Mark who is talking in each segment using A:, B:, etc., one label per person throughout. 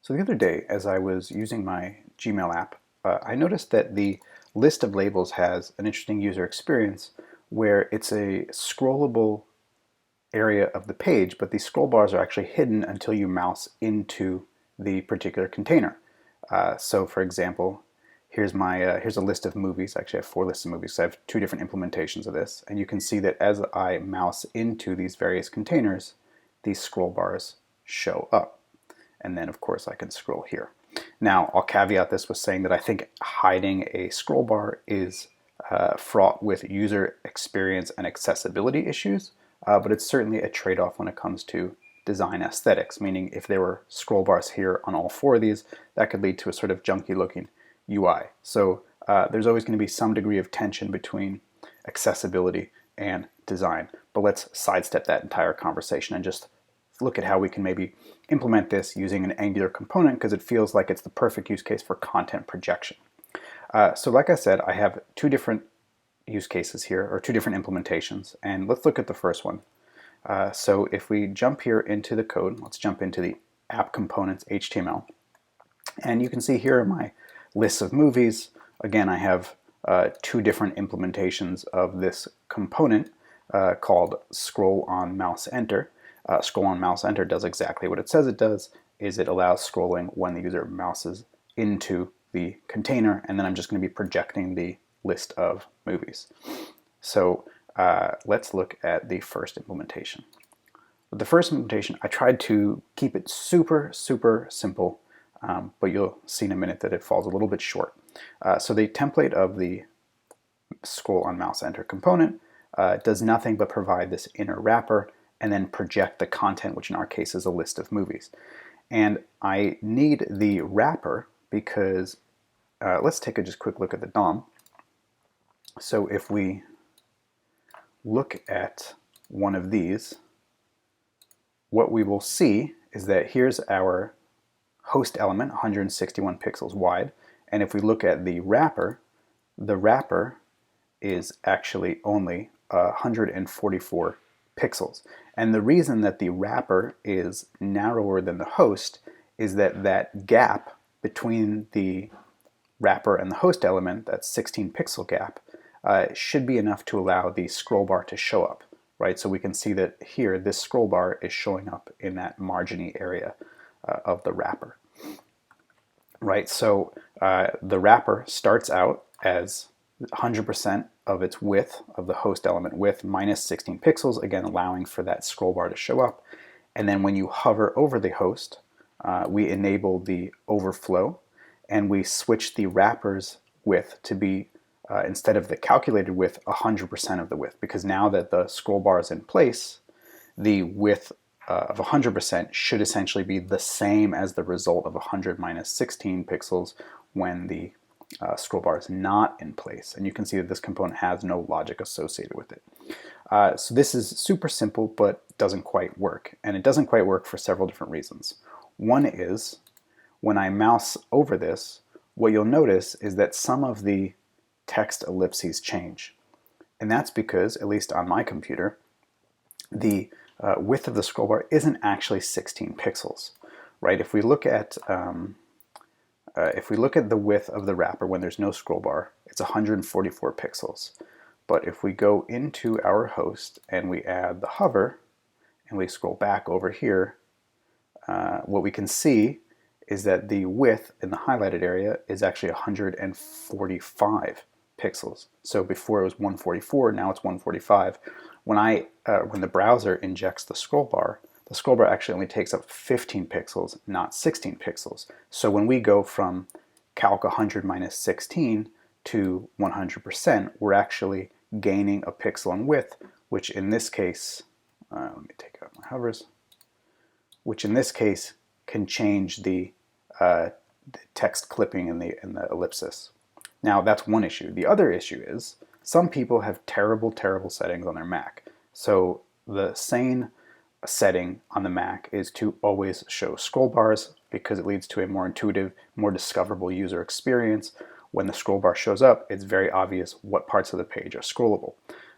A: So the other day, as I was using my Gmail app, I noticed that the list of labels has an interesting user experience where it's a scrollable area of the page, but these scroll bars are actually hidden until you mouse into the particular container. So for example, here's a list of movies. Actually, I have 4 lists of movies, so I have 2 different implementations of this. And you can see that as I mouse into these various containers, these scroll bars show up. And then of course I can scroll here. Now I'll caveat this with saying that I think hiding a scroll bar is fraught with user experience and accessibility issues, but it's certainly a trade-off when it comes to design aesthetics, meaning if there were scroll bars here on all 4 of these, that could lead to a sort of junky looking UI. So there's always going to be some degree of tension between accessibility and design, but let's sidestep that entire conversation and just look at how we can maybe implement this using an Angular component, because it feels like it's the perfect use case for content projection. So like I said, I have 2 different use cases here, or 2 different implementations, and let's look at the first one. So if we jump here into the code, let's jump into the app components HTML, and you can see here are my lists of movies. Again, I have 2 different implementations of this component called scroll on mouse enter. Scroll on mouse enter does exactly what it says it does, is it allows scrolling when the user mouses into the container, and then I'm just going to be projecting the list of movies. So let's look at the first implementation. With the first implementation, I tried to keep it super simple, but you'll see in a minute that it falls a little bit short. So the template of the scroll on mouse enter component does nothing but provide this inner wrapper and then project the content, which in our case is a list of movies. And I need the wrapper because, let's take a just quick look at the DOM. So if we look at one of these, what we will see is that here's our host element, 161 pixels wide, and if we look at the wrapper is actually only 144 pixels. And the reason that the wrapper is narrower than the host is that that gap between the wrapper and the host element, that 16 pixel gap, should be enough to allow the scroll bar to show up, right? So we can see that here this scroll bar is showing up in that marginy area of the wrapper, right? So the wrapper starts out as 100% of its width, of the host element width, minus 16 pixels, again allowing for that scroll bar to show up. And then when you hover over the host, we enable the overflow, and we switch the wrapper's width to be, instead of the calculated width, 100% of the width, because now that the scroll bar is in place, the width of 100% should essentially be the same as the result of 100 minus 16 pixels when the scroll bar is not in place. And you can see that this component has no logic associated with it. So this is super simple, but doesn't quite work. And it doesn't quite work for several different reasons. One is, when I mouse over this, what you'll notice is that some of the text ellipses change. And that's because, at least on my computer, the width of the scroll bar isn't actually 16 pixels, right? If we look at the width of the wrapper when there's no scroll bar, it's 144 pixels. But if we go into our host and we add the hover and we scroll back over here, what we can see is that the width in the highlighted area is actually 145 pixels. So before it was 144, now it's 145. When the browser injects the scroll bar actually only takes up 15 pixels, not 16 pixels. So when we go from calc 100 minus 16 to 100%, we're actually gaining a pixel in width, which in this case, let me take out my hovers, which in this case can change the text clipping in the ellipsis. Now that's one issue. The other issue is some people have terrible settings on their Mac. So the sane setting on the Mac is to always show scroll bars, because it leads to a more intuitive, more discoverable user experience. When the scroll bar shows up, it's very obvious what parts of the page are scrollable.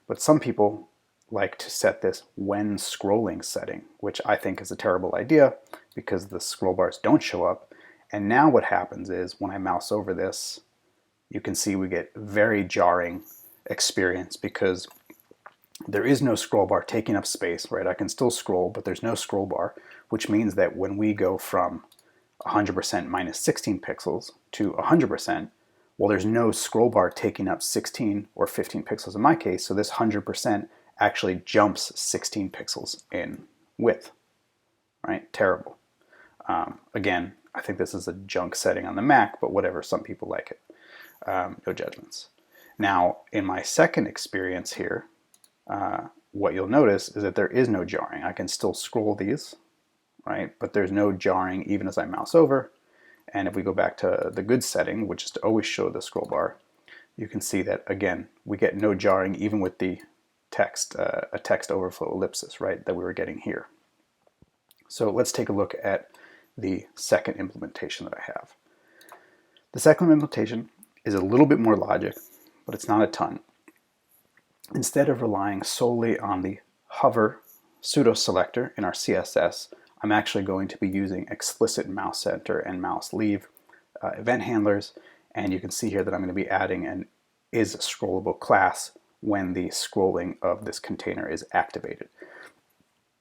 A: But some people like to set this when scrolling setting, which I think is a terrible idea because the scroll bars don't show up. And now what happens is when I mouse over this, you can see we get very jarring experience because there is no scroll bar taking up space, right? I can still scroll, but there's no scroll bar, which means that when we go from 100% minus 16 pixels to 100%, well, there's no scroll bar taking up 16 or 15 pixels in my case, so this 100% actually jumps 16 pixels in width, right? Terrible. Again, I think this is a junk setting on the Mac, but whatever, some people like it. No judgments. Now, in my second experience here, what you'll notice is that there is no jarring. I can still scroll these, right? But there's no jarring even as I mouse over. And if we go back to the good setting, which is to always show the scroll bar, you can see that, again, we get no jarring even with the text, a text overflow ellipsis, right, that we were getting here. So let's take a look at the second implementation that I have. The second implementation is a little bit more logic, but it's not a ton. Instead of relying solely on the hover pseudo selector in our CSS, I'm actually going to be using explicit mouse enter and mouse leave event handlers, and you can see here that I'm going to be adding an is scrollable class when the scrolling of this container is activated.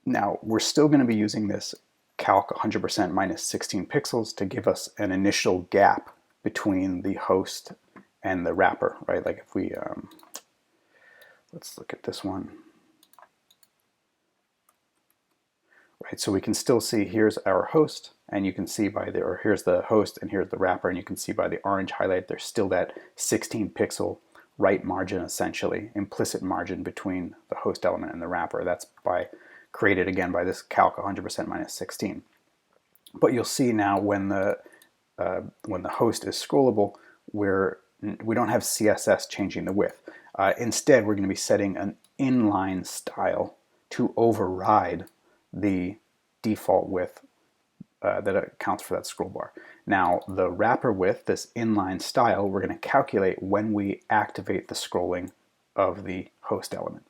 A: Now, we're still going to be using this calc 100% minus 16 pixels to give us an initial gap between the host and the wrapper, right? Like if we, let's look at this one. Right, so we can still see here's our host, and you can see by the, or here's the host and here's the wrapper, and you can see by the orange highlight there's still that 16 pixel right margin, essentially, implicit margin between the host element and the wrapper. That's created again by this calc 100% minus 16. But you'll see now when the host is scrollable, we don't have CSS changing the width. Instead, we're going to be setting an inline style to override the default width that accounts for that scroll bar. Now, the wrapper width, this inline style, we're going to calculate when we activate the scrolling of the host element.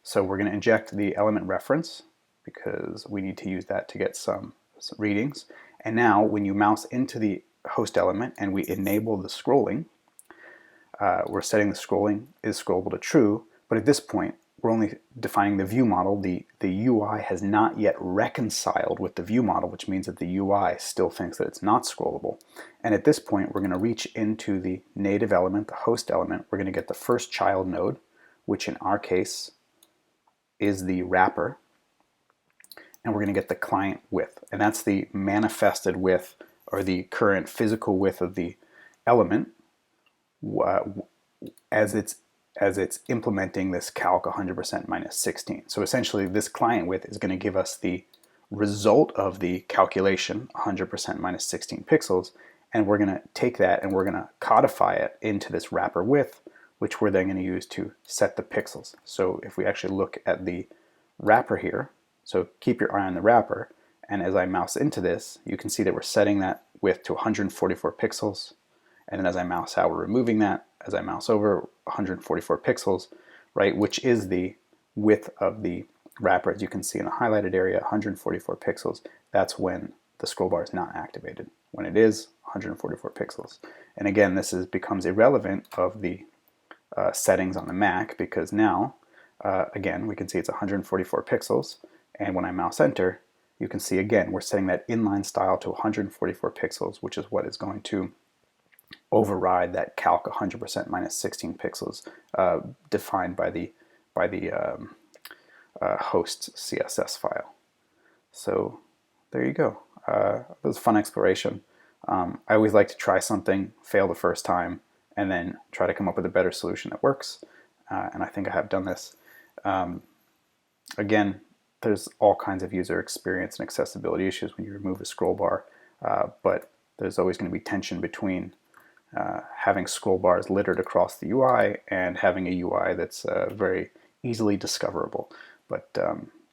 A: So we're going to inject the element reference because we need to use that to get some readings. And now when you mouse into the host element and we enable the scrolling, we're setting the scrolling is scrollable to true, but at this point we're only defining the view model. The UI has not yet reconciled with the view model, which means that the UI still thinks that it's not scrollable. And at this point we're going to reach into the native element, the host element. We're going to get the first child node, which in our case is the wrapper, and we're going to get the client width, and that's the manifested width or the current physical width of the element as it's implementing this calc 100% minus 16. So essentially this client width is going to give us the result of the calculation 100% minus 16 pixels, and we're going to take that and we're going to codify it into this wrapper width, which we're then going to use to set the pixels. So if we actually look at the wrapper here, so keep your eye on the wrapper, and as I mouse into this, you can see that we're setting that width to 144 pixels, and then as I mouse out, we're removing that. As I mouse over, 144 pixels, right, which is the width of the wrapper. As you can see in the highlighted area, 144 pixels. That's when the scroll bar is not activated. When it is, 144 pixels. And again, this becomes irrelevant of the settings on the Mac, because now, again, we can see it's 144 pixels, and when I mouse enter, you can see again, we're setting that inline style to 144 pixels, which is what is going to override that calc 100% minus 16 pixels defined by the host CSS file. So there you go. It was a fun exploration. I always like to try something, fail the first time, and then try to come up with a better solution that works. And I think I have done this. Again, there's all kinds of user experience and accessibility issues when you remove a scroll bar, but there's always going to be tension between having scroll bars littered across the UI and having a UI that's very easily discoverable. But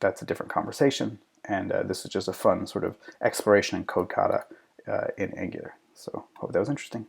A: that's a different conversation, and this is just a fun sort of exploration in code kata in Angular. So hope that was interesting.